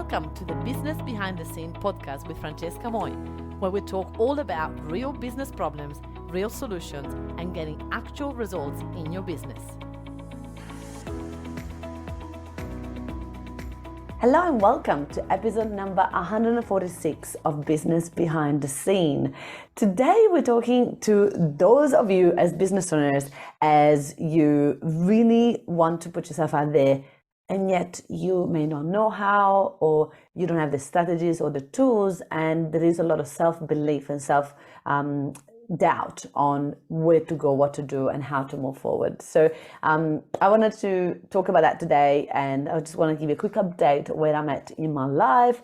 Welcome to the Business Behind the Scene podcast with Francesca Moi, where we talk all about real business problems, real solutions, and getting actual results in your business. Hello and welcome to episode number 146 of Business Behind the Scene. Today we're talking to those of you as business owners as you really want to put yourself out there and yet you may not know how, or you don't have the strategies or the tools, and there is a lot of self-belief and self-doubt on where to go, what to do, and how to move forward. So I wanted to talk about that today, and I just want to give you a quick update where I'm at in my life.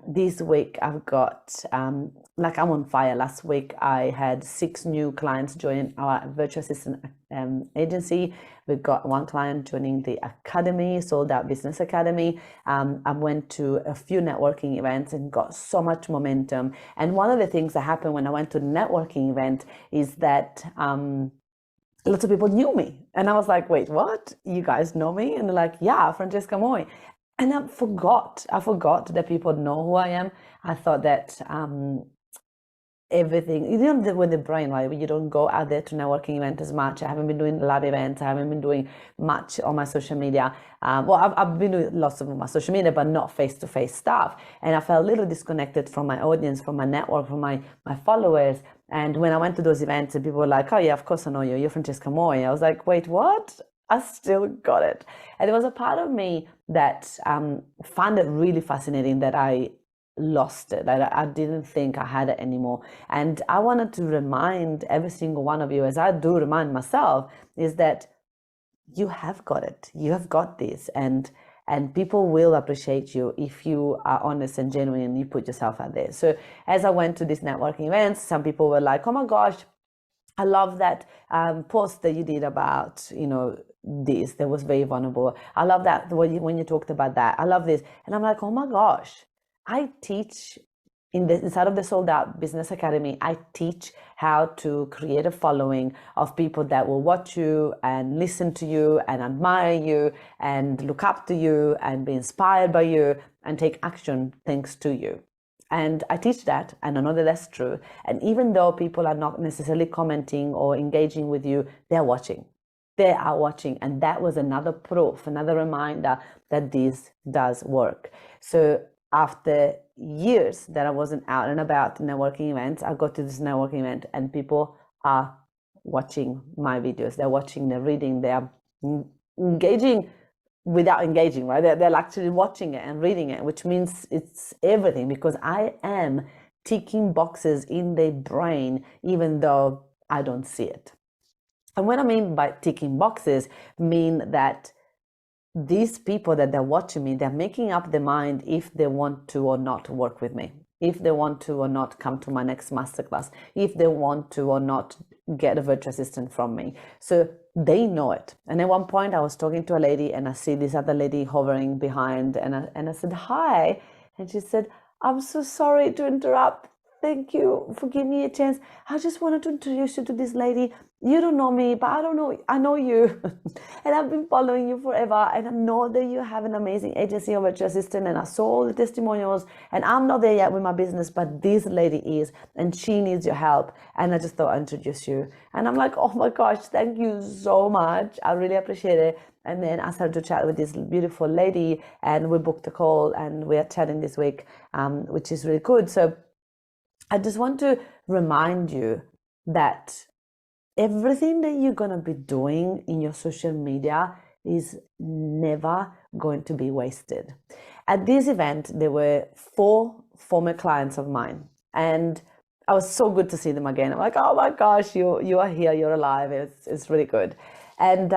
This week I've got, I'm on fire. Last week I had 6 new clients join our virtual assistant agency. We've got 1 client joining the academy, Sold Out Business Academy. I went to a few networking events and got so much momentum. And one of the things that happened when I went to the networking event is that lots of people knew me. And I was like, wait, what? You guys know me? And they're like, yeah, Francesca Moi. And I forgot that people know who I am. I thought that everything, with the brain, right? You don't go out there to networking events as much. I haven't been doing live events. I haven't been doing much on my social media. I've been doing lots of my social media, but not face-to-face stuff. And I felt a little disconnected from my audience, from my network, from my followers. And when I went to those events and people were like, oh yeah, of course I know you. You're Francesca Moi. I was like, wait, what? I still got it. And there was a part of me that found it really fascinating that I lost it. I didn't think I had it anymore. And I wanted to remind every single one of you, as I do remind myself, is that you have got it. You have got this. And people will appreciate you if you are honest and genuine and you put yourself out there. So as I went to these networking events, some people were like, oh my gosh, I love that post that you did about, this. That was very vulnerable. I love that when you talked about that. I love this. And I'm like, oh my gosh, I teach inside of the Sold Out Business Academy, I teach how to create a following of people that will watch you and listen to you and admire you and look up to you and be inspired by you and take action thanks to you. And I teach that, and I know that that's true. And even though people are not necessarily commenting or engaging with you, they're watching. They are watching. And that was another proof, another reminder that this does work. So after years that I wasn't out and about networking events, I got to this networking event and people are watching my videos. They're watching, they're reading, they're engaging without engaging, right? They're actually watching it and reading it, which means it's everything, because I am ticking boxes in their brain, even though I don't see it. And what I mean by ticking boxes mean that these people that they're watching me, they're making up their mind if they want to or not work with me, if they want to or not come to my next masterclass, if they want to or not get a virtual assistant from me. So they know it. And at one point I was talking to a lady and I see this other lady hovering behind and I said, hi. And she said, I'm so sorry to interrupt. Thank you for giving me a chance. I just wanted to introduce you to this lady. You don't know me, but I know you. And I've been following you forever. And I know that you have an amazing agency of virtual assistant. And I saw all the testimonials. And I'm not there yet with my business, but this lady is. And she needs your help. And I just thought I'd introduce you. And I'm like, oh my gosh, thank you so much. I really appreciate it. And then I started to chat with this beautiful lady. And we booked a call. And we are chatting this week, which is really good. So I just want to remind you that everything that you're going to be doing in your social media is never going to be wasted. At this event, there were 4 former clients of mine, and I was so good to see them again. I'm like, oh my gosh, you are here, you're alive. It's really good. And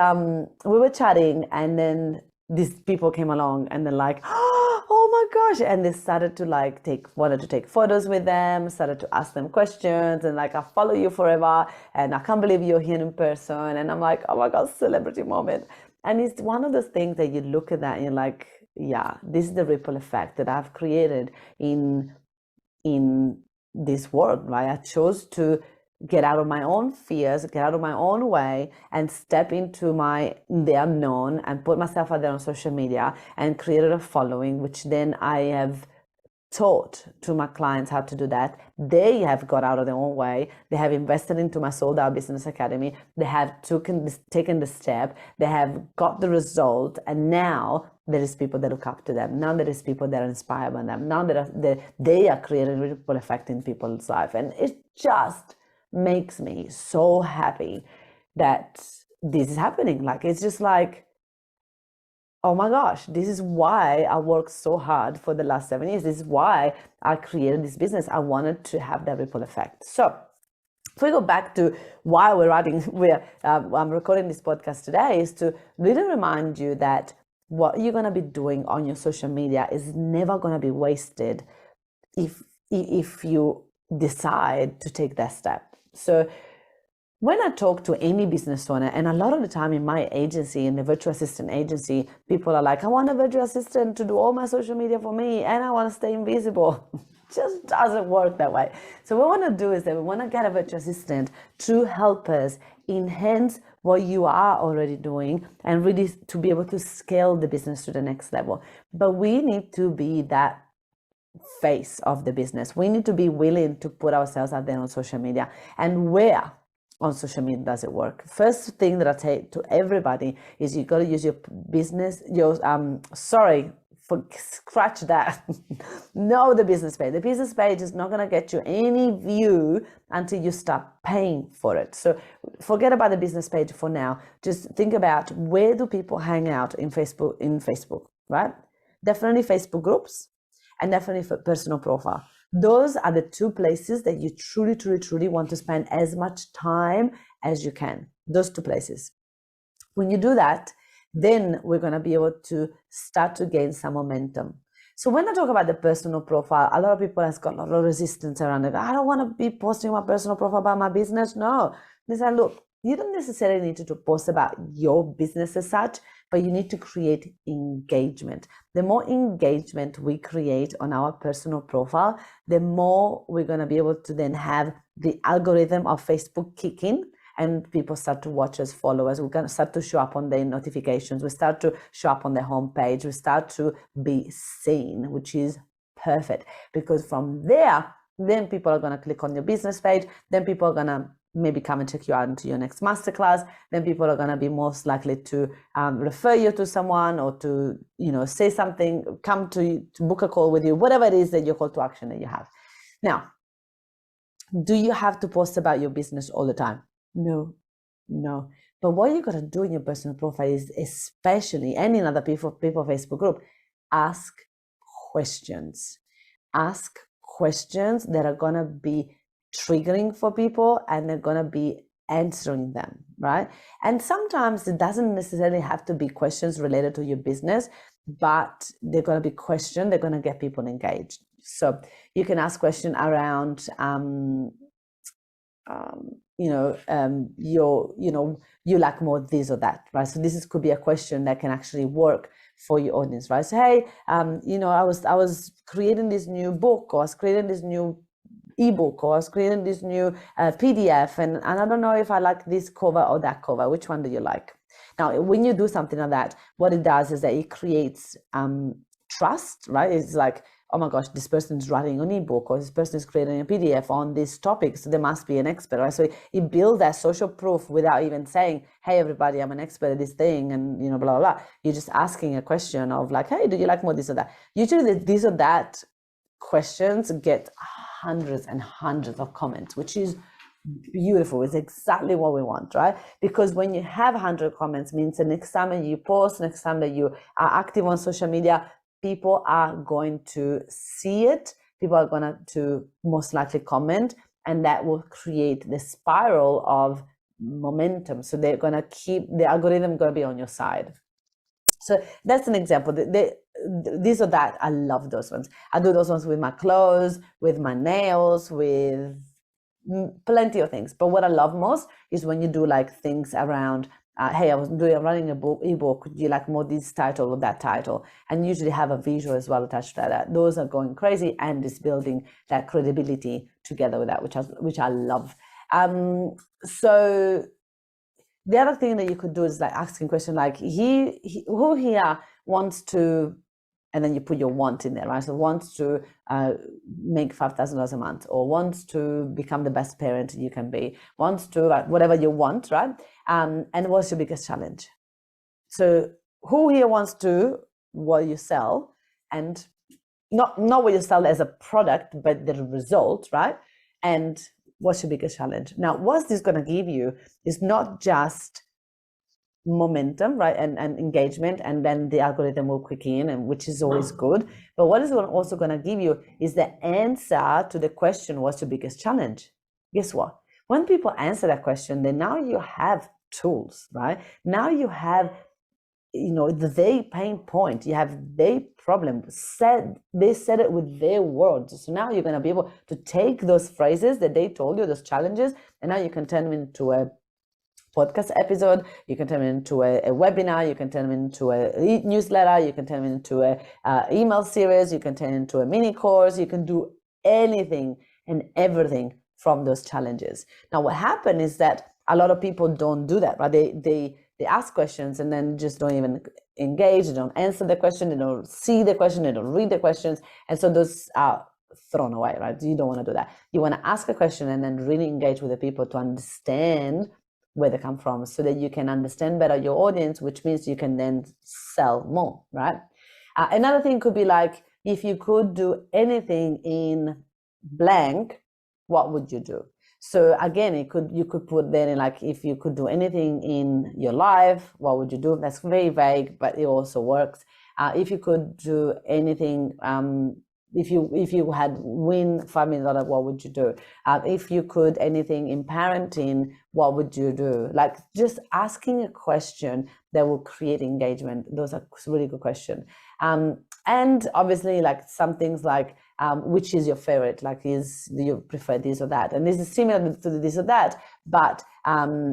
we were chatting, and then these people came along and they're like, oh my gosh. And they started to wanted to take photos with them, started to ask them questions, and I follow you forever and I can't believe you're here in person. And I'm like, oh my God, celebrity moment. And it's one of those things that you look at that and you're like, yeah, this is the ripple effect that I've created in this world, right? I chose to get out of my own fears, get out of my own way, and step into the unknown and put myself out there on social media and created a following, which then I have taught to my clients how to do that. They have got out of their own way. They have invested into my Sold Out Business Academy. They have taken the step. They have got the result. And now there is people that look up to them. Now there is people that are inspired by them. Now they are creating a ripple effect in people's life. And it just makes me so happy that this is happening. Like, it's just like, oh my gosh, this is why I worked so hard for the last 7 years. This is why I created this business. I wanted to have that ripple effect. So if we go back to why I'm recording this podcast today, is to really remind you that what you're going to be doing on your social media is never going to be wasted if you decide to take that step. So when I talk to any business owner, and a lot of the time in my agency, in the virtual assistant agency, people are like, I want a virtual assistant to do all my social media for me, and I want to stay invisible. Just doesn't work that way. So what we want to do is that we want to get a virtual assistant to help us enhance what you are already doing and really to be able to scale the business to the next level. But we need to be that face of the business. We need to be willing to put ourselves out there on social media. And where on social media does it work? First thing that I say to everybody is you got to use your business, scratch that. No, the business page. The business page is not going to get you any view until you start paying for it. So forget about the business page for now. Just think about, where do people hang out in Facebook, right? Definitely Facebook groups and definitely for personal profile. Those are the two places that you truly, truly, truly want to spend as much time as you can. Those two places. When you do that, then we're going to be able to start to gain some momentum. So when I talk about the personal profile, a lot of people have got a lot of resistance around it. I don't want to be posting my personal profile about my business. No. They say, look, you don't necessarily need to post about your business as such, but you need to create engagement. The more engagement we create on our personal profile, the more we're going to be able to then have the algorithm of Facebook kick in, and people start to watch us, follow us. We're going to start to show up on their notifications. We start to show up on their homepage. We start to be seen, which is perfect, because from there, then people are going to click on your business page. Then people are going to maybe come and check you out into your next masterclass. Then people are going to be most likely to refer you to someone, or to, say something, come to book a call with you, whatever it is that your call to action that you have. Now, do you have to post about your business all the time? No. But what you got to do in your personal profile is, especially, and in other people Facebook group, ask questions. Ask questions that are going to be triggering for people, and they're going to be answering them, right? And sometimes it doesn't necessarily have to be questions related to your business, but they're going to be questions, they're going to get people engaged. So you can ask questions around, you like more this or that, right? So this could be a question that can actually work for your audience, right? So, hey, I was creating this new book, or I was creating this new ebook, or I was creating this new PDF, and I don't know if I like this cover or that cover. Which one do you like? Now, when you do something like that, what it does is that it creates trust, right? It's like, oh my gosh, this person is writing an ebook, or this person is creating a PDF on this topic, so they must be an expert, right? So it builds that social proof without even saying, hey, everybody, I'm an expert at this thing, and blah, blah, blah. You're just asking a question of like, hey, do you like more this or that? Usually this or that questions get hundreds and hundreds of comments, which is beautiful. It's exactly what we want, right? Because when you have 100 comments, means the next time that you post, next time that you are active on social media, people are going to see it. People are going to most likely comment, and that will create the spiral of momentum. So they're going to keep the algorithm going to be on your side. So that's an example. This or that, I love those ones. I do those ones with my clothes, with my nails, with plenty of things. But what I love most is when you do like things around, hey, I'm running a ebook. Do you like more this title or that title? And usually have a visual as well attached to that. Those are going crazy, and it's building that credibility together with that, which I love. So the other thing that you could do is like asking questions like who here wants to, and then you put your want in there, right? So wants to make $5,000 a month, or wants to become the best parent you can be, wants to like whatever you want, right? And what's your biggest challenge? So who here wants to what you sell, and not what you sell as a product, but the result, right? And what's your biggest challenge? Now, what this going to give you is not just momentum, right, and engagement, and then the algorithm will kick in, and which is always good. But what is also going to give you is the answer to the question, what's your biggest challenge? Guess what? When people answer that question, then now you have tools, right? Now you have, their pain point, you have their problem they said it with their words. So now you're going to be able to take those phrases that they told you, those challenges, and now you can turn them into a podcast episode, you can turn them into a webinar, you can turn them into a newsletter, you can turn them into a email series, you can turn it into a mini course, you can do anything and everything from those challenges. Now, what happened is that a lot of people don't do that, right? They ask questions and then just don't even engage, they don't answer the question, they don't see the question, they don't read the questions, and so those are thrown away, right? You don't want to do that. You want to ask a question and then really engage with the people to understand where they come from, so that you can understand better your audience, which means you can then sell more, right? Another thing could be like, if you could do anything in blank, what would you do? So again, you could put then in like, if you could do anything in your life, what would you do? That's very vague, but it also works. If you could do anything, if you had win $5 million, what would you do? If you could anything in parenting, what would you do? Like just asking a question that will create engagement. Those are really good questions. And obviously, like some things like, which is your favorite? Like, do you prefer this or that? And this is similar to this or that, but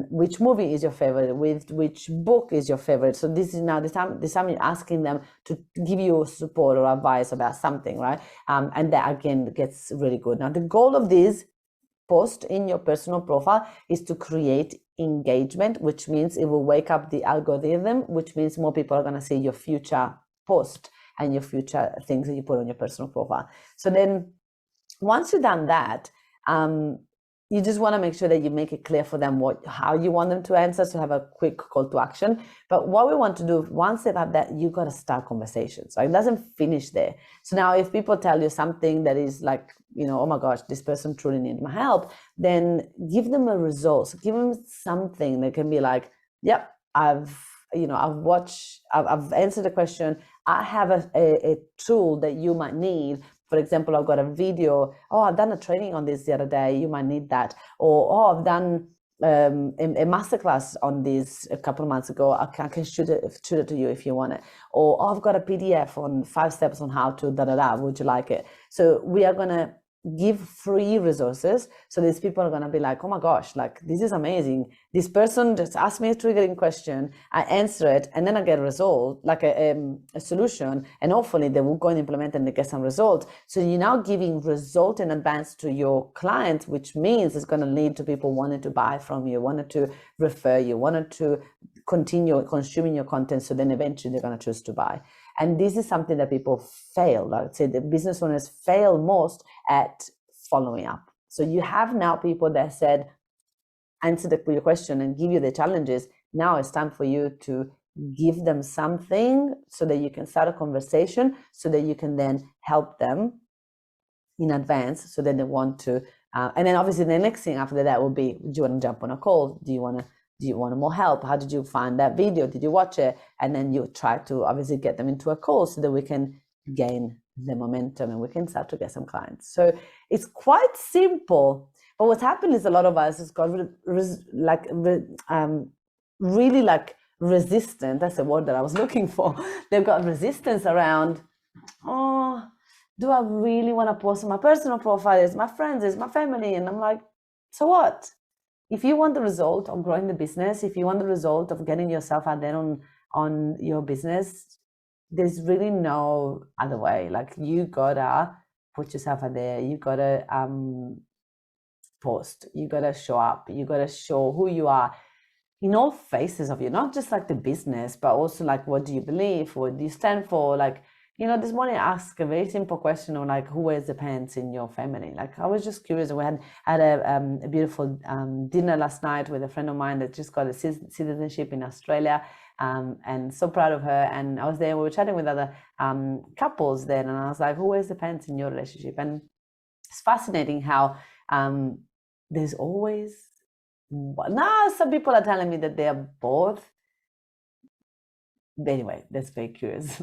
which movie is your favorite? With which book is your favorite? So this is now the time you're asking them to give you support or advice about something, right? And that again gets really good. Now, the goal of this post in your personal profile is to create engagement, which means it will wake up the algorithm, which means more people are going to see your future post and your future things that you put on your personal profile. So then once you've done that, you just want to make sure that you make it clear for them how you want them to answer, so have a quick call to action. But what we want to do, once they've had that, you got to start conversations. Right? It doesn't finish there. So now if people tell you something that is like, oh my gosh, this person truly needs my help, then give them a result. Give them something that can be like, yep, I've answered the question. I have a tool that you might need. For example, I've got a video. Oh, I've done a training on this the other day. You might need that. Or I've done a masterclass on this a couple of months ago. I can shoot it to you if you want it. Or I've got a PDF on 5 steps on how to da-da-da. Would you like it? So we are going to give free resources, so these people are going to be like, oh my gosh, like this is amazing, this person just asked me a triggering question, I answer it, and then I get a result, like a solution, and hopefully they will go and implement and they get some results. So you're now giving result in advance to your clients, which means it's going to lead to people wanting to buy from you, wanted to refer you, wanted to continue consuming your content, so then eventually they're going to choose to buy. And this is something that people fail. I would say the business owners fail most at following up. So you have now people that said, answer your question and give you the challenges. Now it's time for you to give them something so that you can start a conversation, so that you can then help them in advance, so that they want to. And then obviously the next thing after that will be, do you want to jump on a call? Do you want more help? How did you find that video? Did you watch it? And then you try to obviously get them into a call so that we can gain the momentum and we can start to get some clients. So it's quite simple. But what's happened is a lot of us has got really like resistant. That's the word that I was looking for. They've got resistance around, oh, do I really want to post on my personal profile? It's my friends, it's my family. And I'm like, so what? If you want the result of growing the business, if you want the result of getting yourself out there on your business, there's really no other way. Like, you gotta put yourself out there. You gotta post. You got to show up. You got to show who you are in all phases of you, not just like the business, but also like, what do you believe? What do you stand for? Like, this morning I asked a very simple question of like, who wears the pants in your family? Like, I was just curious. We had a beautiful dinner last night with a friend of mine that just got a citizenship in Australia, and so proud of her. And I was there, we were chatting with other couples then, and I was like, who wears the pants in your relationship? And it's fascinating how there's always, now some people are telling me that they are both. Anyway, that's very curious.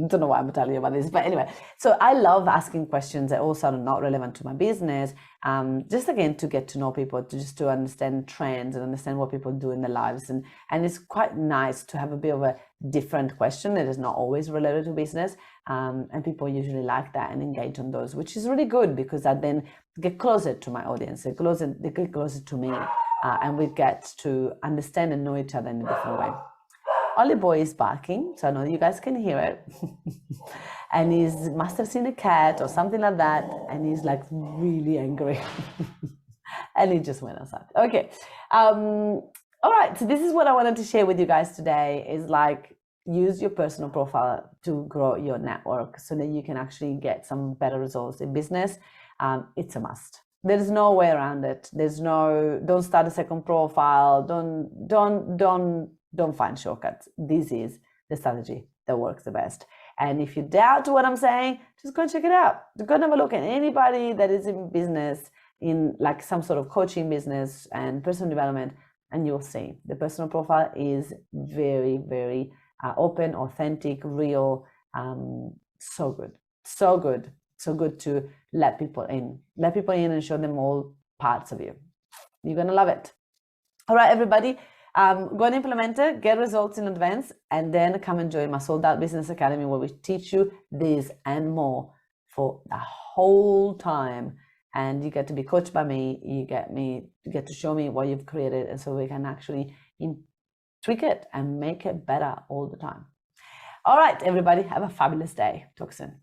Don't know why I'm telling you about this, but anyway, so I love asking questions that also are not relevant to my business, just again to get to know people, to understand trends and understand what people do in their lives, and it's quite nice to have a bit of a different question that is not always related to business, and people usually like that and engage on those, which is really good because I then get closer to my audience, they get closer to me, and we get to understand and know each other in a different way. Ollie boy is barking, so I know you guys can hear it. And he must have seen a cat or something like that, and he's like really angry. And he just went outside. Okay. All right. So this is what I wanted to share with you guys today is like, use your personal profile to grow your network so that you can actually get some better results in business. It's a must. There's no way around it. Don't start a second profile. Don't find shortcuts. This is the strategy that works the best. And if you doubt what I'm saying, just go and check it out. Go and have a look at anybody that is in business, in like some sort of coaching business and personal development, and you'll see the personal profile is very, very open, authentic, real. So good. So good. So good to let people in and show them all parts of you. You're going to love it. All right, everybody. Go and implement it, get results in advance, and then come and join my Sold Out Business Academy, where we teach you this and more for the whole time. And you get to be coached by me. You get to show me what you've created, and so we can actually tweak it and make it better all the time. All right, everybody, have a fabulous day. Talk soon.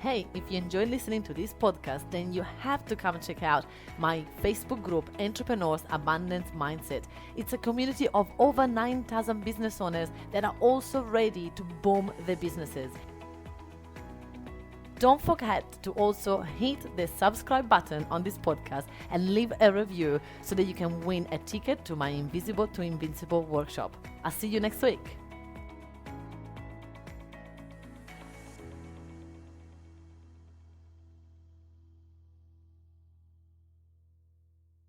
Hey, if you enjoy listening to this podcast, then you have to come check out my Facebook group, Entrepreneurs Abundance Mindset. It's a community of over 9,000 business owners that are also ready to boom their businesses. Don't forget to also hit the subscribe button on this podcast and leave a review so that you can win a ticket to my Invisible to Invincible workshop. I'll see you next week.